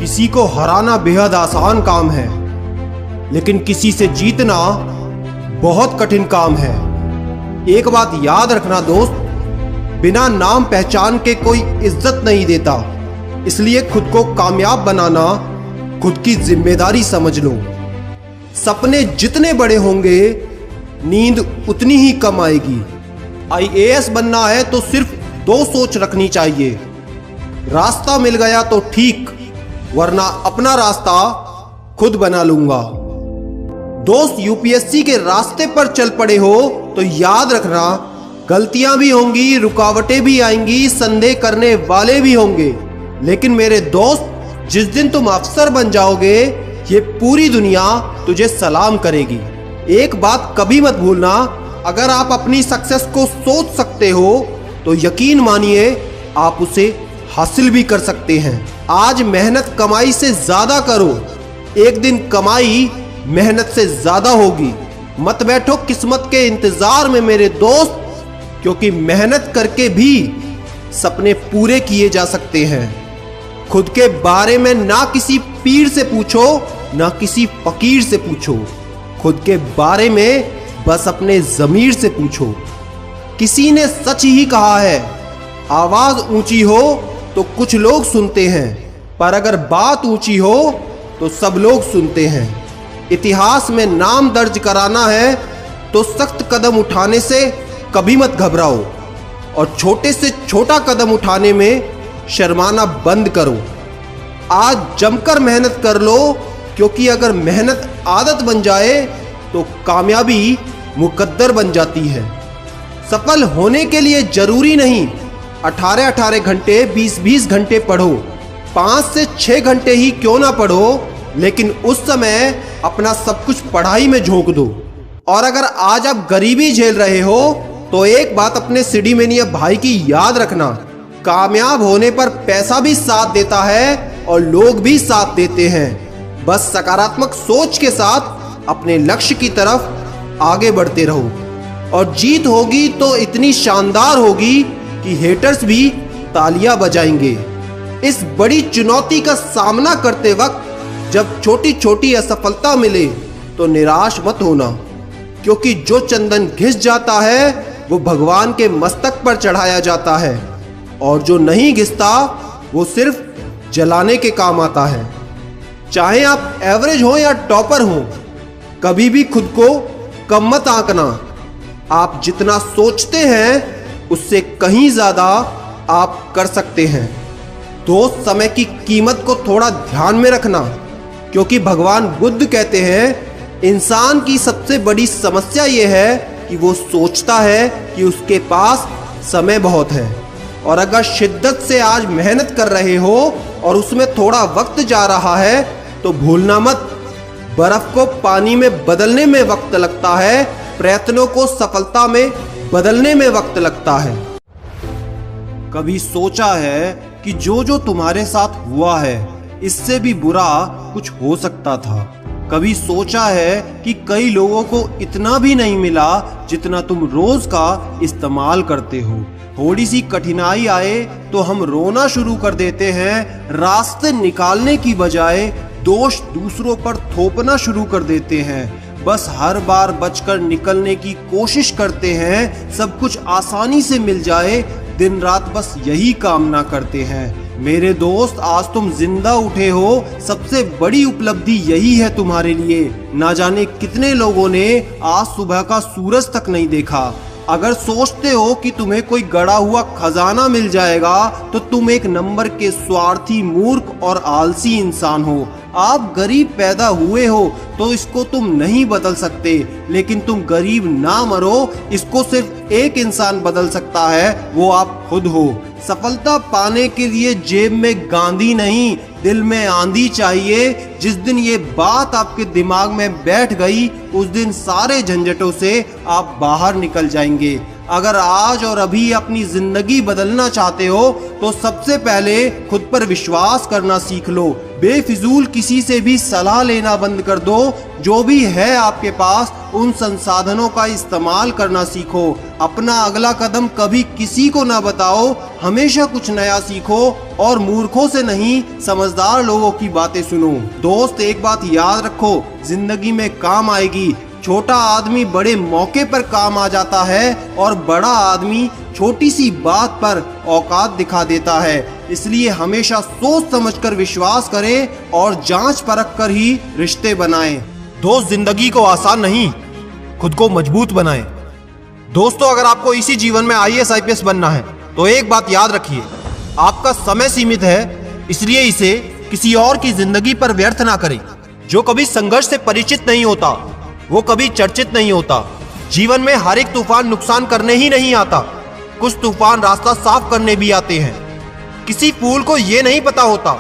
किसी को हराना बेहद आसान काम है, लेकिन किसी से जीतना बहुत कठिन काम है। एक बात याद रखना दोस्त, बिना नाम पहचान के कोई इज्जत नहीं देता। इसलिए खुद को कामयाब बनाना खुद की जिम्मेदारी समझ लो। सपने जितने बड़े होंगे, नींद उतनी ही कम आएगी। IAS बनना है तो सिर्फ 2 सोच रखनी चाहिए। रास्ता मिल गया तो ठीक, वरना अपना रास्ता खुद बना लूंगा। दोस्त, UPSC के रास्ते पर चल पड़े हो तो याद रखना, गलतियां भी होंगी, रुकावटें भी आएंगी, संदेह करने वाले भी होंगे, लेकिन मेरे दोस्त, जिस दिन तुम अफसर बन जाओगे, ये पूरी दुनिया तुझे सलाम करेगी। एक बात कभी मत भूलना, अगर आप अपनी सक्सेस को सोच सकते हो तो यकीन मानिए आप उसे हासिल भी कर सकते हैं। आज मेहनत कमाई से ज्यादा करो, एक दिन कमाई मेहनत से ज्यादा होगी। मत बैठो किस्मत के इंतजार में मेरे दोस्त, क्योंकि मेहनत करके भी सपने पूरे किए जा सकते हैं। खुद के बारे में ना किसी पीर से पूछो, ना किसी फकीर से पूछो। खुद के बारे में बस अपने ज़मीर से पूछो। किसी ने सच ही कहा है, आवाज ऊंची हो तो कुछ लोग सुनते हैं, पर अगर बात ऊंची हो तो सब लोग सुनते हैं। इतिहास में नाम दर्ज कराना है तो सख्त कदम उठाने से कभी मत घबराओ, और छोटे से छोटा कदम उठाने में शर्माना बंद करो। आज जमकर मेहनत कर लो, क्योंकि अगर मेहनत आदत बन जाए तो कामयाबी मुकद्दर बन जाती है। सफल होने के लिए जरूरी नहीं 18-18 घंटे, 20-20 घंटे पढ़ो, 5 से 6 घंटे ही क्यों ना पढ़ो, लेकिन उस समय अपना सब कुछ पढ़ाई में झोंक दो। और अगर आज आप गरीबी झेल रहे हो तो एक बात अपने सिडीमेनिया भाई की याद रखना, कामयाब होने पर पैसा भी साथ देता है और लोग भी साथ देते हैं। बस सकारात्मक सोच के साथ अपने लक्ष्य की तरफ आगे बढ़ते रहो, और जीत होगी तो इतनी शानदार होगी कि हेटर्स भी तालियां बजाएंगे। इस बड़ी चुनौती का सामना करते वक्त जब छोटी छोटी असफलता मिले तो निराश मत होना, क्योंकि जो चंदन घिस जाता है वो भगवान के मस्तक पर चढ़ाया जाता है, और जो नहीं घिसता वो सिर्फ जलाने के काम आता है। चाहे आप एवरेज हो या टॉपर हो, कभी भी खुद को कम मत आंकना। आप जितना सोचते हैं उससे कहीं ज्यादा आप कर सकते हैं। दोस्त, समय की कीमत को थोड़ा ध्यान में रखना, क्योंकि भगवान बुद्ध कहते हैं इंसान की सबसे बड़ी समस्या यह है कि वो सोचता है कि उसके पास समय बहुत है। और अगर शिद्दत से आज मेहनत कर रहे हो और उसमें थोड़ा वक्त जा रहा है तो भूलना मत, बर्फ को पानी में बदलने में वक्त लगता है, प्रयत्नों को सफलता में बदलने में वक्त लगता है। कभी सोचा है कि जो जो तुम्हारे साथ हुआ है इससे भी बुरा कुछ हो सकता था? कभी सोचा है कि कई लोगों को इतना भी नहीं मिला जितना तुम रोज का इस्तेमाल करते हो? थोड़ी सी कठिनाई आए तो हम रोना शुरू कर देते हैं, रास्ते निकालने की बजाय दोष दूसरों पर थोपना शुरू कर देते हैं। बस हर बार बचकर निकलने की कोशिश करते हैं, सब कुछ आसानी से मिल जाए, दिन रात बस यही कामना करते हैं। मेरे दोस्त, आज तुम जिंदा उठे हो, सबसे बड़ी उपलब्धि यही है तुम्हारे लिए। ना जाने कितने लोगों ने आज सुबह का सूरज तक नहीं देखा। अगर सोचते हो कि तुम्हें कोई गड़ा हुआ खजाना मिल जाएगा तो तुम एक नंबर के स्वार्थी, मूर्ख और आलसी इंसान हो। आप गरीब पैदा हुए हो तो इसको तुम नहीं बदल सकते, लेकिन तुम गरीब ना मरो, इसको सिर्फ एक इंसान बदल सकता है, वो आप खुद हो। सफलता पाने के लिए जेब में गांधी नहीं, दिल में आंधी चाहिए। जिस दिन ये बात आपके दिमाग में बैठ गई, उस दिन सारे झंझटों से आप बाहर निकल जाएंगे। अगर आज और अभी अपनी जिंदगी बदलना चाहते हो तो सबसे पहले खुद पर विश्वास करना सीख लो। बेफिजूल किसी से भी सलाह लेना बंद कर दो। जो भी है आपके पास उन संसाधनों का इस्तेमाल करना सीखो। अपना अगला कदम कभी किसी को ना बताओ। हमेशा कुछ नया सीखो और मूर्खों से नहीं, समझदार लोगों की बातें सुनो। दोस्त, एक बात याद रखो, जिंदगी में काम आएगी। छोटा आदमी बड़े मौके पर काम आ जाता है और बड़ा आदमी छोटी सी बात पर औकात दिखा देता है। इसलिए हमेशा सोच समझकर विश्वास करें और जांच परख कर ही रिश्ते बनाएं। दोस्त, जिंदगी को आसान नहीं, खुद को मजबूत बनाएं। दोस्तों, अगर आपको इसी जीवन में IAS IPS बनना है तो एक बात याद रखिए, आपका समय सीमित है, इसलिए इसे किसी और की जिंदगी पर व्यर्थ ना करें। जो कभी संघर्ष से परिचित नहीं होता वो कभी चर्चित नहीं होता। जीवन में हर एक तूफान नुकसान करने ही नहीं आता, कुछ तूफान रास्ता साफ करने भी आते हैं। किसी फूल को ये नहीं पता होता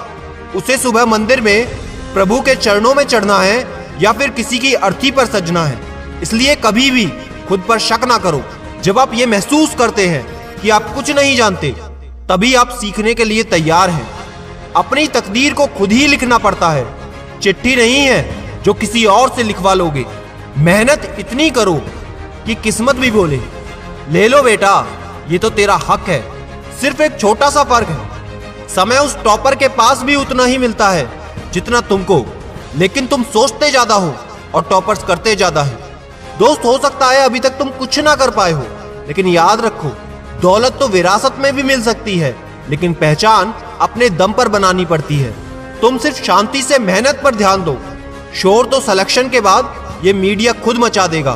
उसे सुबह मंदिर में प्रभु के चरणों में चढ़ना है या फिर किसी की अर्थी पर सजना है। इसलिए कभी भी खुद पर शक ना करो। जब आप ये महसूस करते हैं कि आप कुछ नहीं जानते, तभी आप सीखने के लिए तैयार हैं। अपनी तकदीर को खुद ही लिखना पड़ता है, चिट्ठी नहीं है जो किसी और से लिखवा लोगे। मेहनत इतनी करो कि किस्मत भी बोले, ले लो बेटा, ये तो तेरा हक है। सिर्फ एक छोटा सा फर्क है, समय उस टॉपर के पास भी उतना ही मिलता है जितना तुमको, लेकिन तुम सोचते ज्यादा हो और टॉपर्स करते ज्यादा है। दोस्त, हो सकता है अभी तक तुम कुछ ना कर पाए हो, लेकिन याद रखो, दौलत तो विरासत में भी मिल सकती है, लेकिन पहचान अपने दम पर बनानी पड़ती है। तुम सिर्फ शांति से मेहनत पर ध्यान दो। शोर तो सिलेक्शन के बाद ये मीडिया खुद मचा देगा।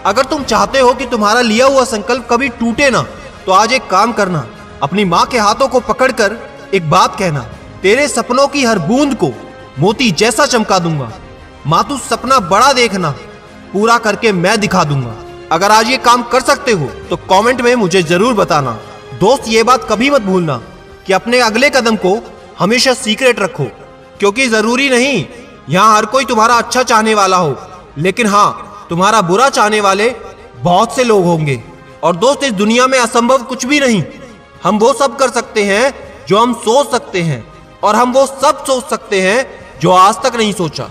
अगर तुम चाहते हो कि तुम्हारा लिया हुआ संकल्प कभी टूटे ना, तो आज एक काम करना, अपनी माँ के हाथों को पकड़कर एक बात कहना, तेरे सपनों की हर बूंद को मोती जैसा चमका दूंगा। माँ, तू सपना बड़ा देखना, पूरा करके मैं दिखा दूंगा। अगर आज ये काम कर सकते हो तो कमेंट में मुझे जरूर बताना। दोस्त, ये बात कभी मत भूलना कि अपने अगले कदम को हमेशा सीक्रेट रखो, क्योंकि जरूरी नहीं यहाँ हर कोई तुम्हारा अच्छा चाहने वाला हो, लेकिन हाँ, तुम्हारा बुरा चाहने वाले बहुत से लोग होंगे। और दोस्त, इस दुनिया में असंभव कुछ भी नहीं। हम वो सब कर सकते हैं जो हम सोच सकते हैं, और हम वो सब सोच सकते हैं जो आज तक नहीं सोचा।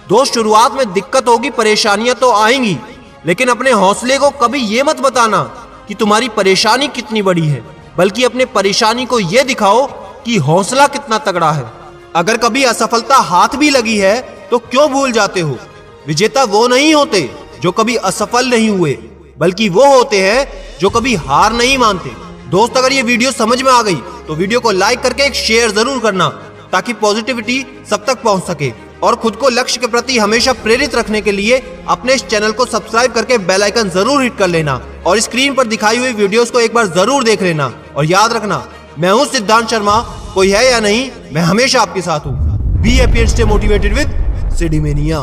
दोस्त, शुरुआत में दिक्कत होगी, परेशानियां तो आएंगी, लेकिन अपने हौसले को कभी ये मत बताना कि तुम्हारी परेशानी कितनी बड़ी है, बल्कि अपने परेशानी को ये दिखाओ कि हौसला कितना तगड़ा है। अगर कभी असफलता हाथ भी लगी है तो क्यों भूल जाते हो, विजेता वो नहीं होते जो कभी असफल नहीं हुए, बल्कि वो होते हैं जो कभी हार नहीं मानते। दोस्त, अगर ये वीडियो समझ में आ गई तो वीडियो को लाइक करके एक शेयर जरूर करना, ताकि पॉजिटिविटी सब तक पहुंच सके। और खुद को लक्ष्य के प्रति हमेशा प्रेरित रखने के लिए अपने इस चैनल को सब्सक्राइब करके बेल आइकन जरूर हिट कर लेना, और स्क्रीन पर दिखाई हुई वीडियोस को एक बार जरूर देख लेना। और याद रखना, मैं हूं सिद्धांत शर्मा, कोई है या नहीं, मैं हमेशा आपके साथ हूं। Be happy and stay motivated with सिडीमेनिया।